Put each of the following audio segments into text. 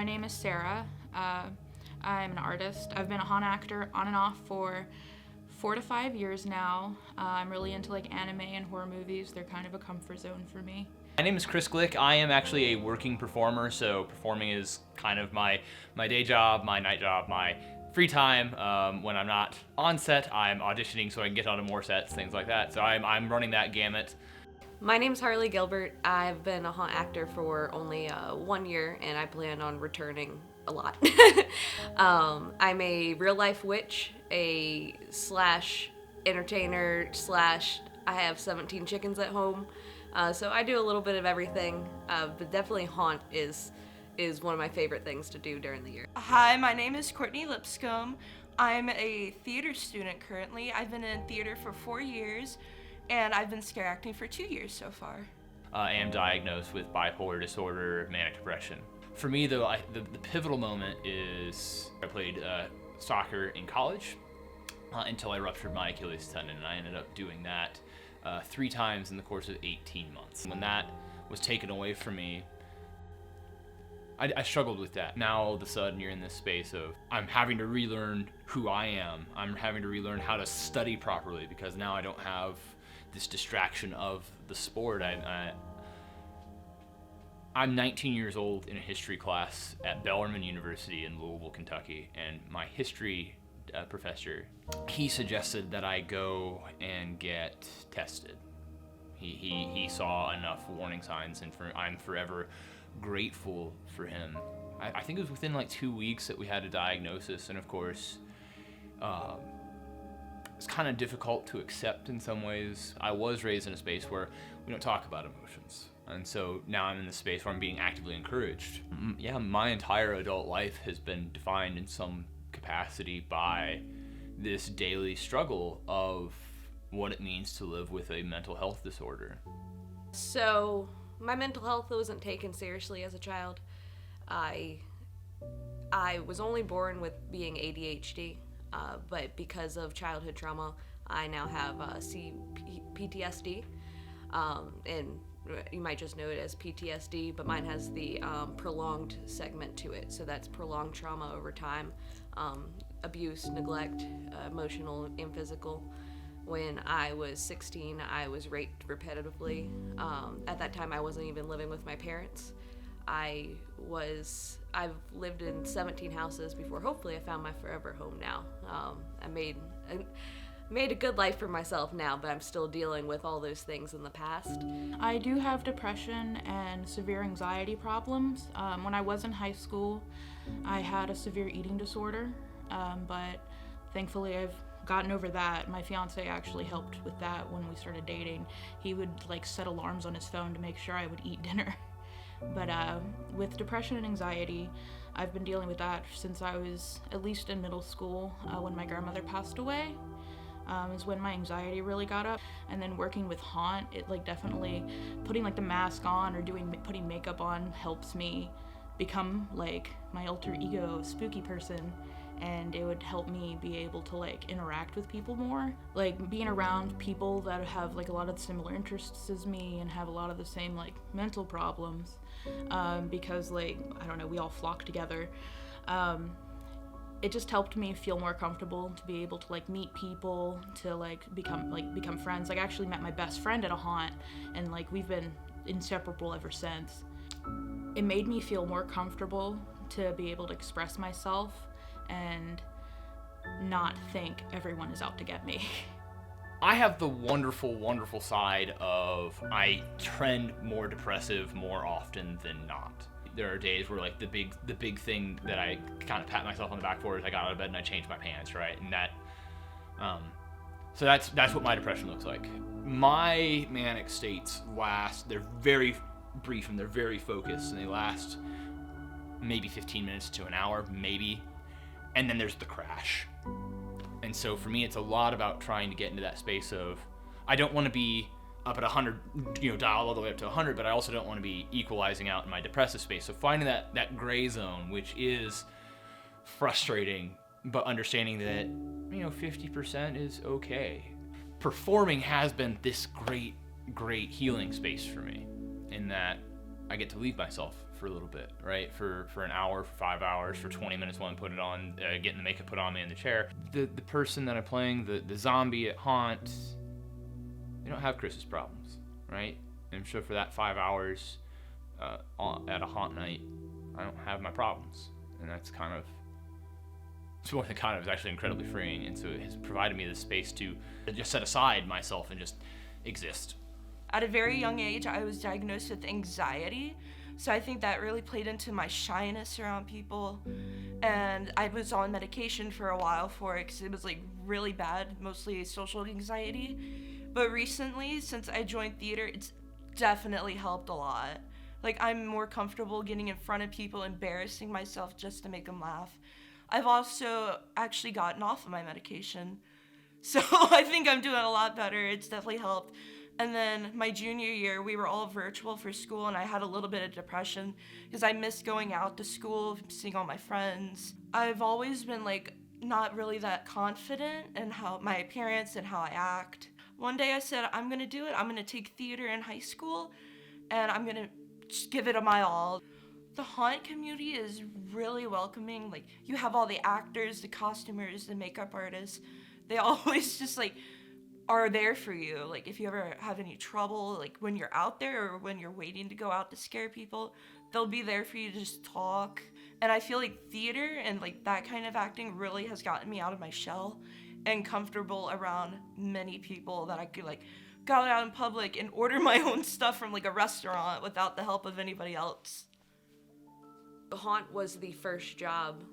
My name is Sarah. I'm an artist. I've been a haunt actor on and off for 4 to 5 years now. I'm really into like anime and horror movies. They're kind of a comfort zone for me. My name is Chris Glick. I am actually a working performer, so performing is kind of my day job, my night job, my free time. When I'm not on set, I'm auditioning so I can get onto more sets, things like that. So I'm running that gamut. My name's Harley Gilbert. I've been a haunt actor for only 1 year, and I plan on returning a lot. I'm a real life witch, a slash entertainer slash I have 17 chickens at home. So I do a little bit of everything, but definitely haunt is one of my favorite things to do during the year. Hi, my name is Courtney Lipscomb. I'm a theater student currently. I've been in theater for 4 years, and I've been scare acting for 2 years so far. I am diagnosed with bipolar disorder, manic depression. For me, though, the pivotal moment is I played soccer in college until I ruptured my Achilles tendon, and I ended up doing that 3 times in the course of 18 months. When that was taken away from me, I struggled with that. Now all of a sudden you're in this space of I'm having to relearn who I am. I'm having to relearn how to study properly because now I don't have this distraction of the sport. I'm 19 years old in a history class at Bellarmine University in Louisville, Kentucky, and my history professor, he suggested that I go and get tested. He saw enough warning signs, and I'm forever grateful for him. I think it was within like 2 weeks that we had a diagnosis, and of course, it's kind of difficult to accept in some ways. I was raised in a space where we don't talk about emotions. And so now I'm in the space where I'm being actively encouraged. Yeah, my entire adult life has been defined in some capacity by this daily struggle of what it means to live with a mental health disorder. So my mental health wasn't taken seriously as a child. I was only born with being ADHD, but because of childhood trauma, I now have PTSD, and you might just know it as PTSD, but mine has the prolonged segment to it. So that's prolonged trauma over time, abuse, neglect, emotional and physical. When I was 16, I was raped repetitively. At that time, I wasn't even living with my parents. I've lived in 17 houses before. Hopefully I found my forever home now. I made a good life for myself now, but I'm still dealing with all those things in the past. I do have depression and severe anxiety problems. When I was in high school, I had a severe eating disorder, but thankfully I've gotten over that. My fiance actually helped with that when we started dating. He would like set alarms on his phone to make sure I would eat dinner. But with depression and anxiety, I've been dealing with that since I was at least in middle school. When my grandmother passed away is when my anxiety really got up. And then working with haunt, it like definitely putting like the mask on or putting makeup on helps me become like my alter ego spooky person, and it would help me be able to like interact with people more, like being around people that have like a lot of similar interests as me and have a lot of the same like mental problems, because like I don't know, we all flock together. It just helped me feel more comfortable to be able to like meet people, to like become friends. Like I actually met my best friend at a haunt, and like we've been inseparable ever since. It made me feel more comfortable to be able to express myself and not think everyone is out to get me. I have the wonderful, wonderful side of I trend more depressive more often than not. There are days where like the big thing that I kind of pat myself on the back for is I got out of bed and I changed my pants, right? And that, so that's what my depression looks like. My manic states they're very brief and they're very focused, and they last maybe 15 minutes to an hour, maybe. And then there's the crash. And so for me, it's a lot about trying to get into that space of, I don't want to be up at 100, dial all the way up to 100, but I also don't want to be equalizing out in my depressive space. So finding that gray zone, which is frustrating, but understanding that, 50% is okay. Performing has been this great healing space for me, in that I get to leave myself for a little bit, right? For an hour, for 5 hours, for 20 minutes while I'm putting it on, getting the makeup put on me in the chair. The person that I'm playing, the zombie at Haunt, they don't have Chris's problems, right? And so for that 5 hours at a Haunt night, I don't have my problems. And that's kind of, it's more than kind of, is actually incredibly freeing. And so it has provided me the space to just set aside myself and just exist. At a very young age, I was diagnosed with anxiety. So I think that really played into my shyness around people. And I was on medication for a while for it because it was like really bad, mostly social anxiety. But recently, since I joined theater, it's definitely helped a lot. Like, I'm more comfortable getting in front of people, embarrassing myself just to make them laugh. I've also actually gotten off of my medication. So I think I'm doing a lot better. It's definitely helped. And then my junior year, we were all virtual for school, and I had a little bit of depression because I missed going out to school, seeing all my friends. I've always been like not really that confident in how my appearance and how I act. One day I said, I'm gonna do it. I'm gonna take theater in high school, and I'm gonna just give it my all. The Haunt community is really welcoming. Like, you have all the actors, the costumers, the makeup artists. They always just like are there for you. Like, if you ever have any trouble, like when you're out there or when you're waiting to go out to scare people, they'll be there for you to just talk. And I feel like theater and like that kind of acting really has gotten me out of my shell and comfortable around many people that I could like go out in public and order my own stuff from like a restaurant without the help of anybody else. Haunt was the first job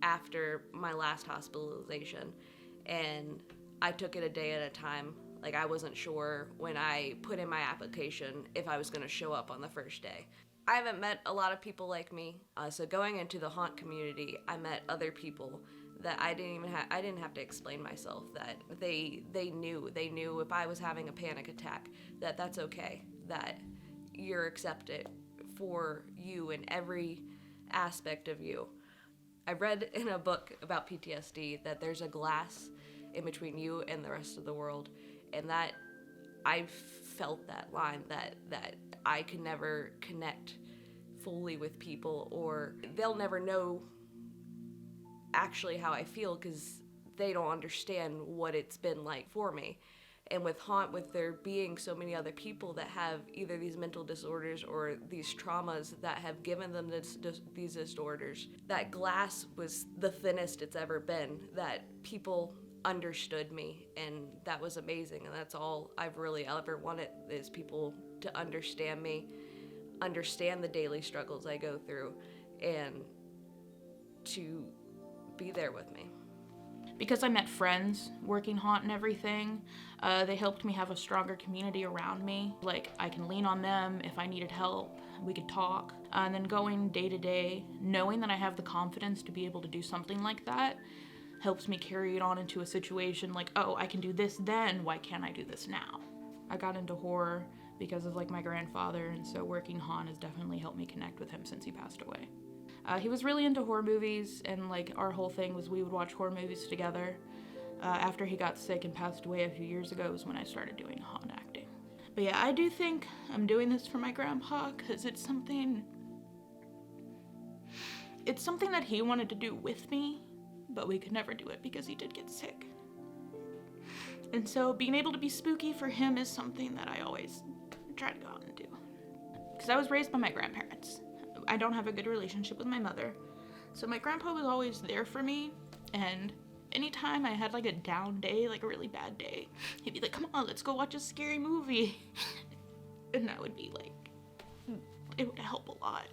after my last hospitalization, and I took it a day at a time. Like, I wasn't sure when I put in my application if I was going to show up on the first day. I haven't met a lot of people like me, so going into the Haunt community, I met other people that I didn't have to explain myself, that they knew if I was having a panic attack, that that's okay, that you're accepted for you and every aspect of you. I read in a book about PTSD that there's a glass in between you and the rest of the world, and that I felt that line, that I can never connect fully with people, or they'll never know actually how I feel because they don't understand what it's been like for me. And with Haunt, with there being so many other people that have either these mental disorders or these traumas that have given them these disorders, that glass was the thinnest it's ever been, that people understood me, and that was amazing. And that's all I've really ever wanted, is people to understand me, understand the daily struggles I go through, and to be there with me. Because I met friends working Haunt and everything, they helped me have a stronger community around me. Like, I can lean on them if I needed help, we could talk. And then going day to day, knowing that I have the confidence to be able to do something like that, helps me carry it on into a situation like, oh, I can do this then, why can't I do this now? I got into horror because of like my grandfather, and so working Haunt has definitely helped me connect with him since he passed away. He was really into horror movies, and like our whole thing was we would watch horror movies together. After he got sick and passed away a few years ago was when I started doing Haunt acting. But yeah, I do think I'm doing this for my grandpa because it's something that he wanted to do with me, but we could never do it because he did get sick. And so being able to be spooky for him is something that I always try to go out and do. Because I was raised by my grandparents. I don't have a good relationship with my mother. So my grandpa was always there for me, and anytime I had like a down day, like a really bad day, he'd be like, come on, let's go watch a scary movie. And that would be like, it would help a lot.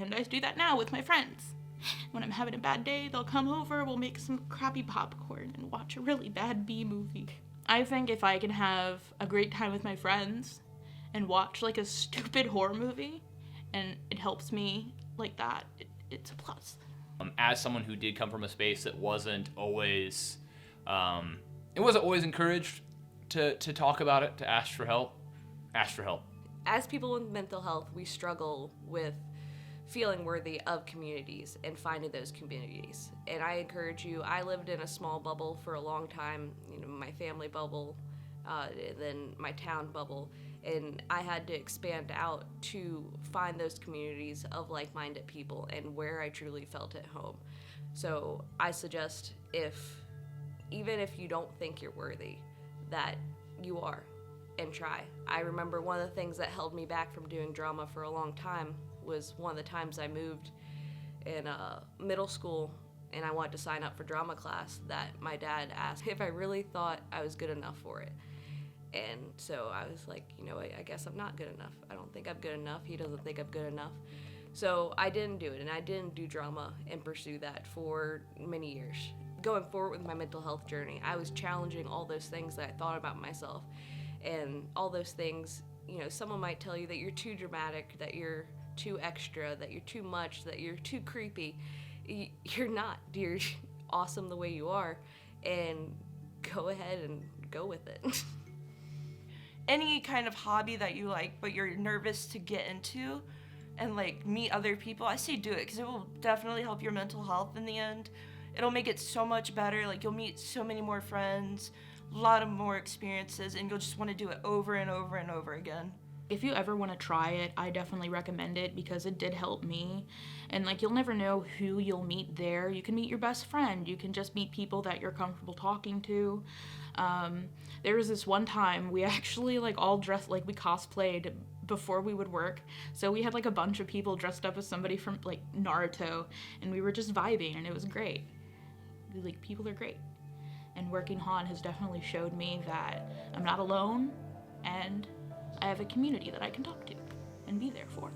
And I do that now with my friends. When I'm having a bad day, they'll come over, we'll make some crappy popcorn and watch a really bad B movie. I think if I can have a great time with my friends and watch like a stupid horror movie, and it helps me like that, it's a plus. As someone who did come from a space that wasn't always encouraged to talk about it, to ask for help. As people with mental health, we struggle with feeling worthy of communities and finding those communities. And I encourage you, I lived in a small bubble for a long time, my family bubble, then my town bubble. And I had to expand out to find those communities of like-minded people and where I truly felt at home. So I suggest, even if you don't think you're worthy, that you are, and try. I remember one of the things that held me back from doing drama for a long time was one of the times I moved in middle school and I wanted to sign up for drama class, that my dad asked if I really thought I was good enough for it. And so I was like, I guess I'm not good enough. I don't think I'm good enough. He doesn't think I'm good enough. So I didn't do it, and I didn't do drama and pursue that for many years. Going forward with my mental health journey, I was challenging all those things that I thought about myself. And all those things, someone might tell you that you're too dramatic, that you're too extra, that you're too much, that you're too creepy. You're not. You're awesome the way you are, and go ahead and go with it. Any kind of hobby that you like but you're nervous to get into and like meet other people, I say do it, because it will definitely help your mental health in the end. It'll make it so much better. Like, you'll meet so many more friends, a lot of more experiences, and you'll just want to do it over and over and over again. If you ever want to try it, I definitely recommend it, because it did help me. And you'll never know who you'll meet there. You can meet your best friend. You can just meet people that you're comfortable talking to. There was this one time we actually all dressed, we cosplayed before we would work. So we had a bunch of people dressed up as somebody from Naruto, and we were just vibing, and it was great. People are great. And working Han has definitely showed me that I'm not alone, and I have a community that I can talk to and be there for.